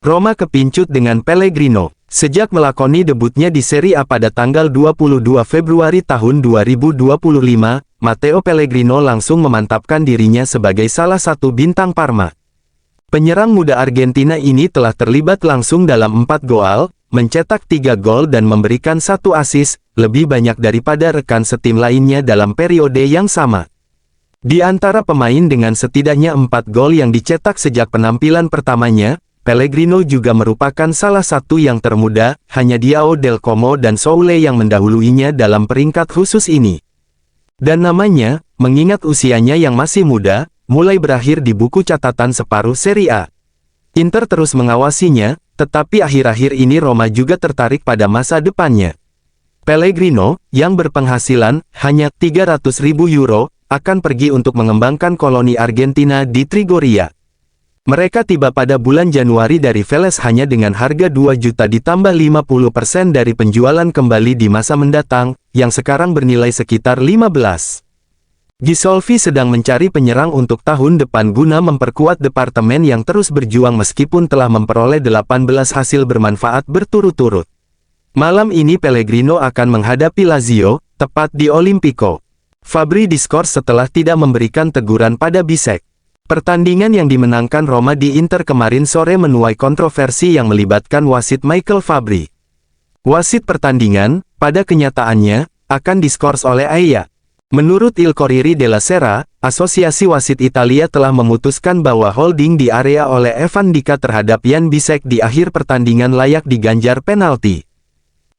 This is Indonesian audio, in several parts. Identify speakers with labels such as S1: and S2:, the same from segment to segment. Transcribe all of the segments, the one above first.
S1: Roma kepincut dengan Pellegrino. Sejak melakoni debutnya di Serie A pada tanggal 22 Februari tahun 2025, Matteo Pellegrino langsung memantapkan dirinya sebagai salah satu bintang Parma. Penyerang muda Argentina ini telah terlibat langsung dalam 4 gol, mencetak 3 gol dan memberikan 1 assist, lebih banyak daripada rekan setim lainnya dalam periode yang sama. Di antara pemain dengan setidaknya 4 gol yang dicetak sejak penampilan pertamanya, Pellegrino juga merupakan salah satu yang termuda, hanya Diao Del Como dan Soule yang mendahuluinya dalam peringkat khusus ini. Dan namanya, mengingat usianya yang masih muda, mulai berakhir di buku catatan separuh Serie A. Inter terus mengawasinya, tetapi akhir-akhir ini Roma juga tertarik pada masa depannya. Pellegrino, yang berpenghasilan hanya 300.000 euro, akan pergi untuk mengembangkan koloni Argentina di Trigoria. Mereka tiba pada bulan Januari dari Vélez hanya dengan harga 2 juta ditambah 50% dari penjualan kembali di masa mendatang, yang sekarang bernilai sekitar 15. Gisolfi sedang mencari penyerang untuk tahun depan guna memperkuat departemen yang terus berjuang meskipun telah memperoleh 18 hasil bermanfaat berturut-turut. Malam ini Pellegrino akan menghadapi Lazio, tepat di Olimpico. Fabri diskors setelah tidak memberikan teguran pada Bisek. Pertandingan yang dimenangkan Roma di Inter kemarin sore menuai kontroversi yang melibatkan wasit Michael Fabri. Wasit pertandingan, pada kenyataannya, akan diskors oleh AIA. Menurut Il Corriere della Sera, Asosiasi Wasit Italia telah memutuskan bahwa holding di area oleh Evan Dika terhadap Jan Bisek di akhir pertandingan layak diganjar penalti.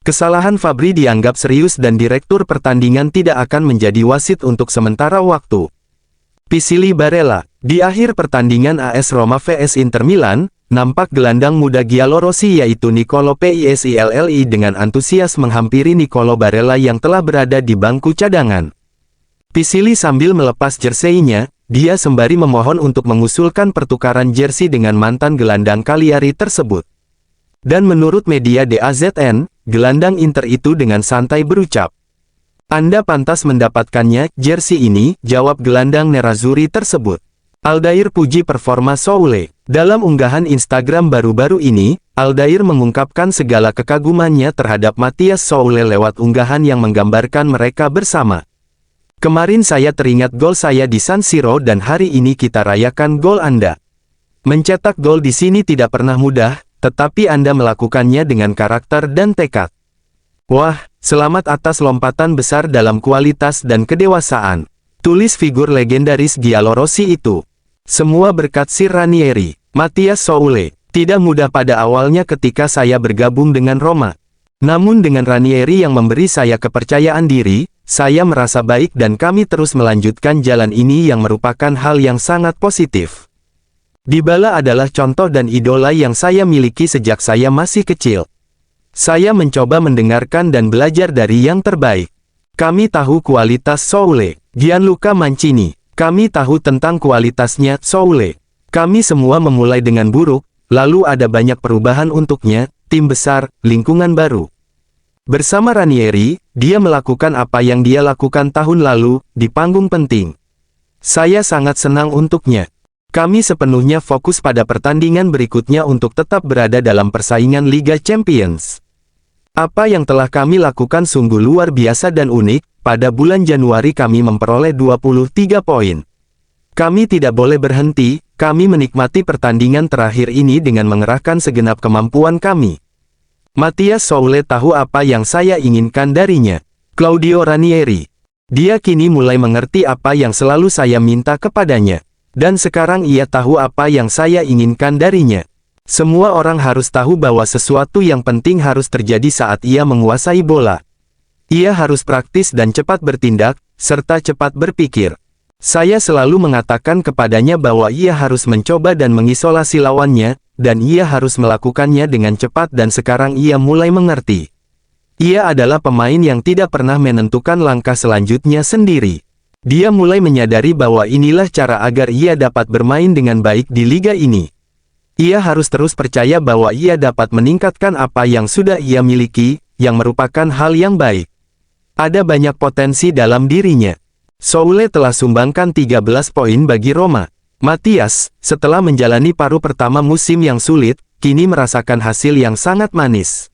S1: Kesalahan Fabri dianggap serius dan direktur pertandingan tidak akan menjadi wasit untuk sementara waktu. Pisili Barella, di akhir pertandingan AS Roma vs Inter Milan, nampak gelandang muda Giallorossi yaitu Nicolo Pisilli dengan antusias menghampiri Nicolo Barella yang telah berada di bangku cadangan. Pisili sambil melepas jersey-nya, dia sembari memohon untuk mengusulkan pertukaran jersey dengan mantan gelandang Cagliari tersebut. Dan menurut media DAZN, gelandang Inter itu dengan santai berucap, "Anda pantas mendapatkannya, jersey ini," jawab gelandang Nerazzurri tersebut. Aldair puji performa Soule. Dalam unggahan Instagram baru-baru ini, Aldair mengungkapkan segala kekagumannya terhadap Matthias Soule lewat unggahan yang menggambarkan mereka bersama. "Kemarin saya teringat gol saya di San Siro dan hari ini kita rayakan gol Anda. Mencetak gol di sini tidak pernah mudah, tetapi Anda melakukannya dengan karakter dan tekad. Wah, selamat atas lompatan besar dalam kualitas dan kedewasaan," tulis figur legendaris Giallorossi itu. "Semua berkat Sir Ranieri. Matthias Soule, tidak mudah pada awalnya ketika saya bergabung dengan Roma. Namun dengan Ranieri yang memberi saya kepercayaan diri, saya merasa baik dan kami terus melanjutkan jalan ini yang merupakan hal yang sangat positif. Dybala adalah contoh dan idola yang saya miliki sejak saya masih kecil. Saya mencoba mendengarkan dan belajar dari yang terbaik. Kami tahu kualitas Soule." Gianluca Mancini, "Kami tahu tentang kualitasnya Soule. Kami semua memulai dengan buruk, lalu ada banyak perubahan untuknya, tim besar, lingkungan baru. Bersama Ranieri, dia melakukan apa yang dia lakukan tahun lalu, di panggung penting. Saya sangat senang untuknya. Kami sepenuhnya fokus pada pertandingan berikutnya untuk tetap berada dalam persaingan Liga Champions. Apa yang telah kami lakukan sungguh luar biasa dan unik. Pada bulan Januari kami memperoleh 23 poin. Kami tidak boleh berhenti, kami menikmati pertandingan terakhir ini dengan mengerahkan segenap kemampuan kami. Matthias Soule tahu apa yang saya inginkan darinya." Claudio Ranieri. "Dia kini mulai mengerti apa yang selalu saya minta kepadanya. Dan sekarang ia tahu apa yang saya inginkan darinya. Semua orang harus tahu bahwa sesuatu yang penting harus terjadi saat ia menguasai bola. Ia harus praktis dan cepat bertindak, serta cepat berpikir. Saya selalu mengatakan kepadanya bahwa ia harus mencoba dan mengisolasi lawannya, dan ia harus melakukannya dengan cepat dan sekarang ia mulai mengerti. Ia adalah pemain yang tidak pernah menentukan langkah selanjutnya sendiri. Dia mulai menyadari bahwa inilah cara agar ia dapat bermain dengan baik di liga ini. Ia harus terus percaya bahwa ia dapat meningkatkan apa yang sudah ia miliki, yang merupakan hal yang baik. Ada banyak potensi dalam dirinya." Soule telah sumbangkan 13 poin bagi Roma. Matthias, setelah menjalani paruh pertama musim yang sulit, kini merasakan hasil yang sangat manis.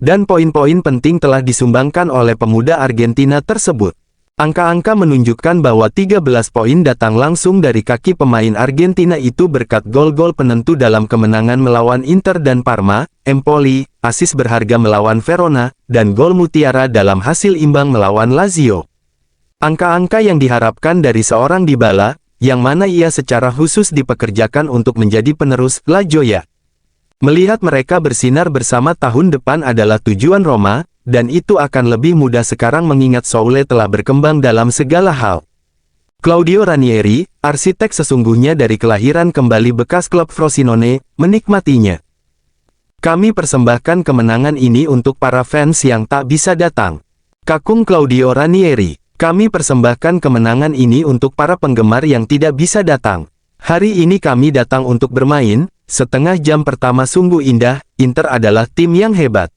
S1: Dan poin-poin penting telah disumbangkan oleh pemuda Argentina tersebut. Angka-angka menunjukkan bahwa 13 poin datang langsung dari kaki pemain Argentina itu berkat gol-gol penentu dalam kemenangan melawan Inter dan Parma, Empoli, asis berharga melawan Verona, dan gol mutiara dalam hasil imbang melawan Lazio. Angka-angka yang diharapkan dari seorang Dybala, yang mana ia secara khusus dipekerjakan untuk menjadi penerus La Joya. Melihat mereka bersinar bersama tahun depan adalah tujuan Roma, dan itu akan lebih mudah sekarang mengingat Soule telah berkembang dalam segala hal. Claudio Ranieri, arsitek sesungguhnya dari kelahiran kembali bekas klub Frosinone, menikmatinya. Kami persembahkan kemenangan ini untuk para fans yang tak bisa datang. Kakung Claudio Ranieri. Kami persembahkan kemenangan ini untuk para penggemar yang tidak bisa datang. Hari ini kami datang untuk bermain, setengah jam pertama sungguh indah, Inter adalah tim yang hebat.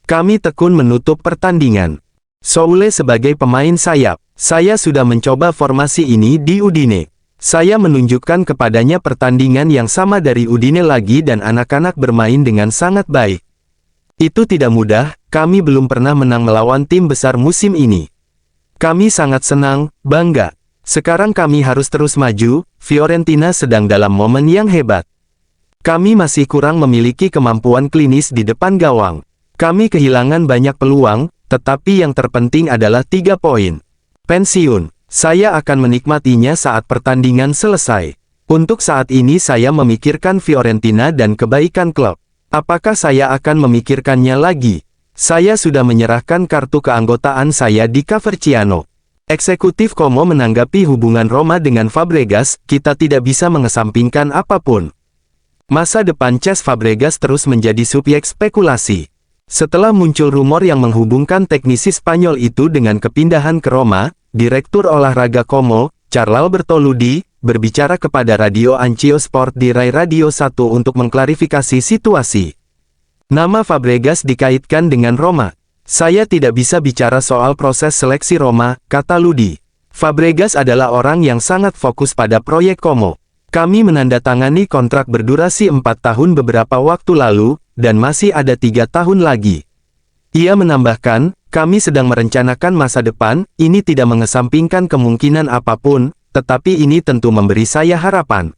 S1: Kami tekun menutup pertandingan. Soule sebagai pemain sayap. Saya sudah mencoba formasi ini di Udine. Saya menunjukkan kepadanya pertandingan yang sama dari Udine lagi dan anak-anak bermain dengan sangat baik. Itu tidak mudah, kami belum pernah menang melawan tim besar musim ini. Kami sangat senang, bangga. Sekarang kami harus terus maju, Fiorentina sedang dalam momen yang hebat. Kami masih kurang memiliki kemampuan klinis di depan gawang. Kami kehilangan banyak peluang, tetapi yang terpenting adalah 3 poin. Pensiun. Saya akan menikmatinya saat pertandingan selesai. Untuk saat ini saya memikirkan Fiorentina dan kebaikan klub. Apakah saya akan memikirkannya lagi? Saya sudah menyerahkan kartu keanggotaan saya di Coverciano. Eksekutif Como menanggapi hubungan Roma dengan Fabregas, kita tidak bisa mengesampingkan apapun. Masa depan Cesc Fabregas terus menjadi subjek spekulasi. Setelah muncul rumor yang menghubungkan teknisi Spanyol itu dengan kepindahan ke Roma, Direktur Olahraga Como, Carlo Bertoludi, berbicara kepada Radio Anch'io Sport di Rai Radio 1 untuk mengklarifikasi situasi. Nama Fabregas dikaitkan dengan Roma. Saya tidak bisa bicara soal proses seleksi Roma, kata Ludi. Fabregas adalah orang yang sangat fokus pada proyek Como. Kami menandatangani kontrak berdurasi 4 tahun beberapa waktu lalu, dan masih ada 3 tahun lagi. Ia menambahkan, kami sedang merencanakan masa depan, ini tidak mengesampingkan kemungkinan apapun, tetapi ini tentu memberi saya harapan.